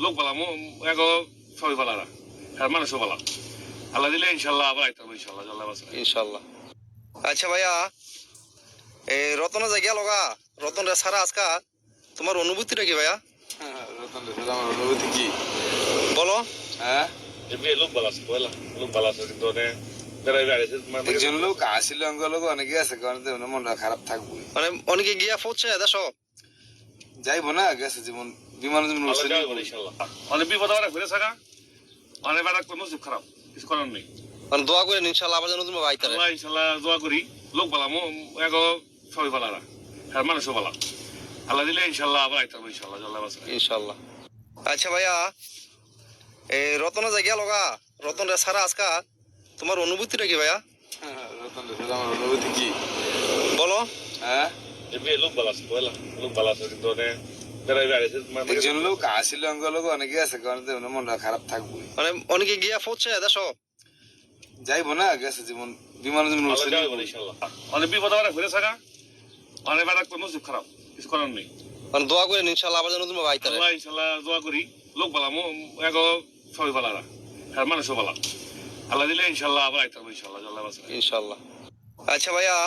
লোক বলা এগো সবাই বলারা আর মানুষও বলা আল্লাহ দিলে ইনশাল্লাহ আবার আইতাম ইনশাল্লাহ আল্লাহ বাসা ইনশাল্লাহ। আচ্ছা ভাইয়া, এই রতন যে গেল গা, রতন রে সারা আজকা তোমার অনুভূতিটা কি ভাইয়া? রতন রে আমার অনুভূতি কি বলো। হ্যাঁ, লোক বলা আছে বলা লোক বলা আছে কিন্তু একজন লোক আসিল লোক অনেকে আছে কারণ মনটা খারাপ থাকবো, মানে অনেকে গিয়া পৌঁছে দেশ যাইবো না গেছে যেমন বিমান যেমন উঠছে ইনশাল্লাহ অনেক বিপদ আবার ঘুরে থাকা অনেক বেড়া কোনো নসিব খারাপ কিছু করার নেই। মানে দোয়া করে ইনশাল্লাহ আবার যেন তুমি আইতারে। আল্লাহ ইনশাল্লাহ দোয়া করি লোক বলা এগো সবাই বলারা আর মানুষও বলা আল্লাহ দিলে ইনশাল্লাহ আবার আইতাম ইনশাল্লাহ আল্লাহ বাসা ইনশাল্লাহ। আচ্ছা ভাইয়া, এই রতন যে গেল গা, রতন রে সারা আজকা তোমার অনুভূতিটা কি ভাইয়া? রতন রে আমার অনুভূতি কি বলো। হ্যাঁ, লোক বলা আছে বলা লোক বলা আছে কিন্তু একজন লোক আসিল লোক অনেকে আছে কারণ মনটা খারাপ থাকবো, মানে অনেকে গিয়া পৌঁছে দেশ যাইবো না গেছে যেমন বিমান যেমন উঠছে ইনশাল্লাহ অনেক বিপদ আবার ঘুরে থাকা অনেক বেড়া কোনো নসিব খারাপ কিছু করার নেই। মানে দোয়া করে ইনশাল্লাহ আবার যেন তুমি আইতারে। আল্লাহ ইনশাল্লাহ দোয়া করি লোক বলা এগো সবাই বলারা আর মানুষও বলা আল্লাহ দিলে ইনশাল্লাহ আবার আইতাম ইনশাল্লাহ আল্লাহ বাসা ইনশাল্লাহ। আচ্ছা ভাইয়া,